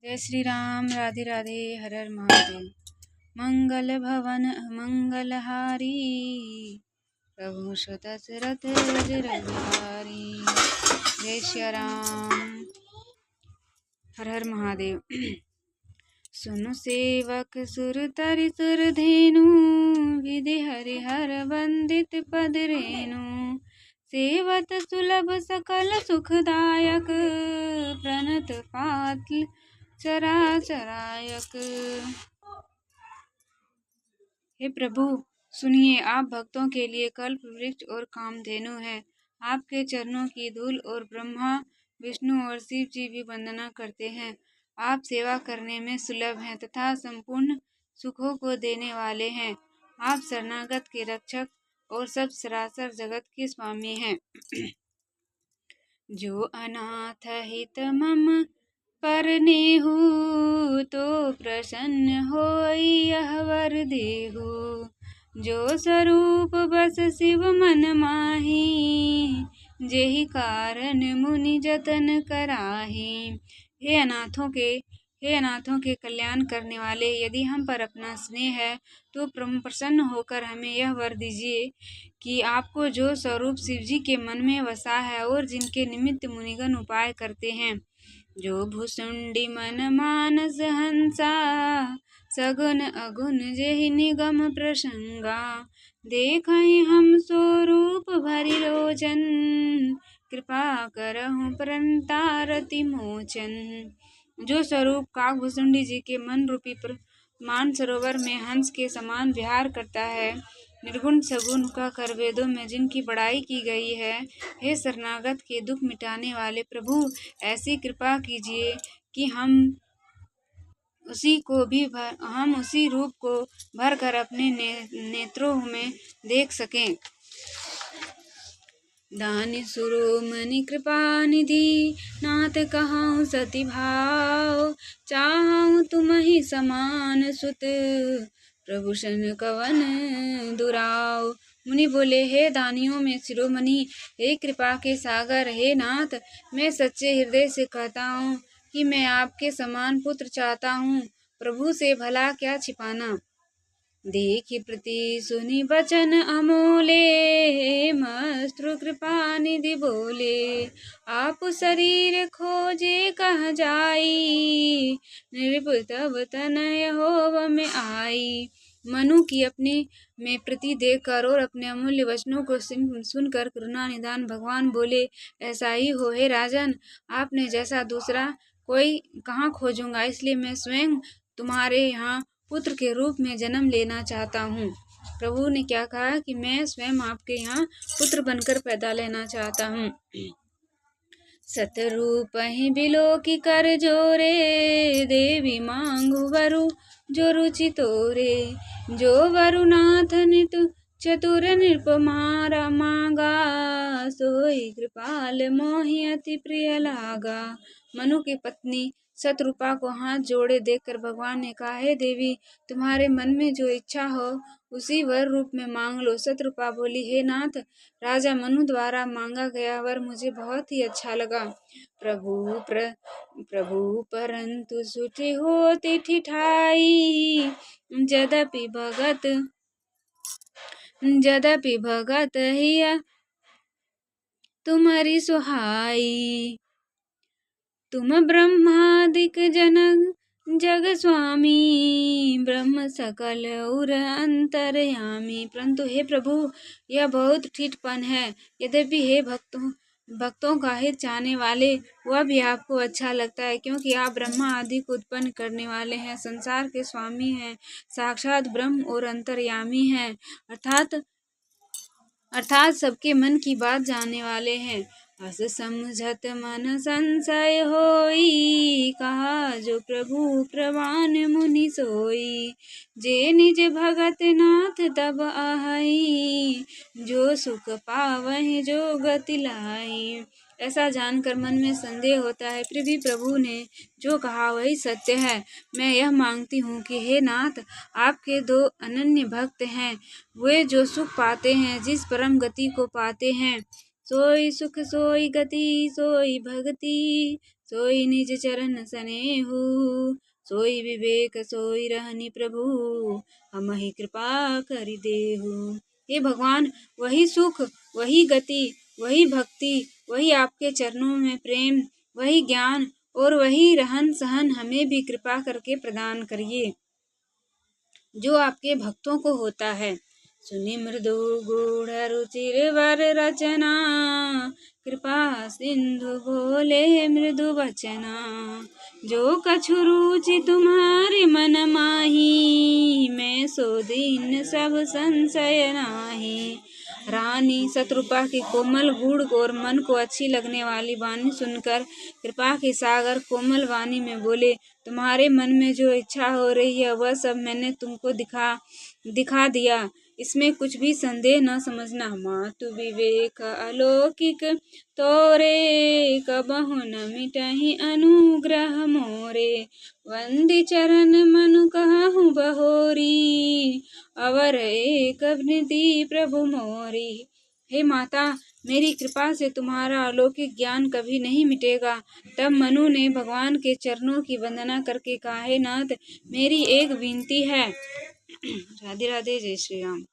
जय श्री राम। राधे राधे। हर हर महादेव। मंगल भवन मंगलहारी, प्रभु सुत दशरथ रघुराई। जय श्री राम। हर हर महादेव। सुन सेवक सुर तरि सुर धेनु, विधि हरिहर वंदित पद रेणु। सेवत सुलभ सकल सुखदायक, प्रणत पात चराचरायक। हे प्रभु सुनिए, आप भक्तों के लिए कल्प वृक्ष और कामधेनु है। आपके चरणों की धूल और ब्रह्मा विष्णु और शिव जी भी वंदना करते हैं। आप सेवा करने में सुलभ हैं तथा संपूर्ण सुखों को देने वाले हैं। आप शरणागत के रक्षक और सब सरासर जगत के स्वामी हैं। जो अनाथ हित मम पर नेहु, तो प्रसन्न होई यह वर देहु। जो स्वरूप बस शिव मन माही, जेहि कारण मुनि जतन कराही। हे अनाथों के कल्याण करने वाले, यदि हम पर अपना स्नेह है तो प्रसन्न होकर हमें यह वर दीजिए कि आपको जो स्वरूप शिवजी के मन में वसा है और जिनके निमित्त मुनिगण उपाय करते हैं। जो भुसुंडी मन मानस हंसा, सगुन अगुन जेहि निगम प्रसंगा। देखहि हम स्वरूप भरि लोचन, कृपा करहु परंतारति मोचन। जो स्वरूप काकभुसुंडी जी के मन रूपी मान सरोवर में हंस के समान विहार करता है, निर्गुण सगुण कहकर वेदों में जिनकी बड़ाई की गई है। हे शरणागत के दुख मिटाने वाले प्रभु, ऐसी कृपा कीजिए कि हम उसी रूप को भर कर अपने नेत्रों में देख सकें। दानि सुरोमणि कृपा निधि, नाथ कहूँ सति भाव। चाहूँ तुम्हि समान सुत, प्रभु सन कवन दुराव। मुनि बोले, हे दानियों में शिरोमणि, हे कृपा के सागर, हे नाथ, मैं सच्चे हृदय से कहता हूँ कि मैं आपके समान पुत्र चाहता हूँ। प्रभु से भला क्या छिपाना। देखि प्रति सुनि बचन अमोले, मस्तु कृपा निधि बोले। आप शरीर खोजे कह जाई, नृप तब तनय होव में आई। मनु की अपने में प्रीति देखकर और अपने अमूल्य वचनों को सुनकर करुणा निधान भगवान बोले, ऐसा ही हो हे राजन, आपने जैसा दूसरा कोई कहाँ खोजूंगा, इसलिए मैं स्वयं तुम्हारे यहाँ पुत्र के रूप में जन्म लेना चाहता हूँ। प्रभु ने क्या कहा कि मैं स्वयं आपके यहाँ पुत्र बनकर पैदा लेना चाहता हूँ। सतरूप ही बिलो की कर जोरे, देवी मांगु वरु जो रुचि तोरे। जो वरुनाथ नितु चतुर नृप मारा मांगा, सोई कृपाल मोहि अति प्रिय लागा। मनु की पत्नी शतरूपा को हाथ जोड़े देखकर भगवान ने कहा, हे देवी, तुम्हारे मन में जो इच्छा हो उसी वर रूप में मांग लो। शतरूपा बोली, हे नाथ, राजा मनु द्वारा मांगा गया वर मुझे बहुत ही अच्छा लगा। प्रभु परंतु सुठी होती ठिठाई, जदपि भगत हिया तुम्हारी सुहाई। तुम ब्रह्मादिक जनक जग स्वामी, ब्रह्म सकल उर अंतर्यामी। परंतु हे प्रभु, यह बहुत ठीठपन है। यद्यपि हे भक्तों का हित चाहने वाले, वह भी आपको अच्छा लगता है, क्योंकि आप ब्रह्मा आदि को उत्पन्न करने वाले हैं, संसार के स्वामी हैं, साक्षात ब्रह्म और अंतर्यामी हैं, अर्थात सबके मन की बात जानने वाले हैं। अस समझत मन संशय होई, कहा जो प्रभु प्रवान मुनि सोई। जे निज भगत नाथ तब आहई, जो सुख पावहि जो गति लाई। ऐसा जानकर मन में संदेह होता है, फिर भी प्रभु ने जो कहा वही सत्य है। मैं यह मांगती हूँ कि हे नाथ, आपके दो अनन्य भक्त हैं, वे जो सुख पाते हैं, जिस परम गति को पाते हैं, सोई सुख सोई गति सोई भक्ति, सोई निज चरण सनेहु। सोई विवेक सोई रहनी प्रभु, हमहि कृपा करि देहु। हे भगवान, वही सुख, वही गति, वही भक्ति, वही आपके चरणों में प्रेम, वही ज्ञान और वही रहन सहन हमें भी कृपा करके प्रदान करिए जो आपके भक्तों को होता है। सुनि मृदु गूढ़ रुचिर वर रचना, कृपा सिंधु बोले मृदु वचना। जो कछु रुचि तुम्हारी मन माही, मैं सो दीन सब संशय नाही। रानी शत्रुपा की कोमल गूढ़ और मन को अच्छी लगने वाली वाणी सुनकर कृपा के सागर कोमल वाणी में बोले, तुम्हारे मन में जो इच्छा हो रही है वह सब मैंने तुमको दिखा दिया, इसमें कुछ भी संदेह न समझना। मातु विवेक अलौकिक तोरे, कबहु न मिटहि अनुग्रह मोरे। वंदी चरण मनु कहूँ बहोरी, अवर एक निधि प्रभु मोरी। हे माता, मेरी कृपा से तुम्हारा अलौकिक ज्ञान कभी नहीं मिटेगा। तब मनु ने भगवान के चरणों की वंदना करके कहा, हे नाथ, मेरी एक विनती है। राधे राधे, जय श्री राम।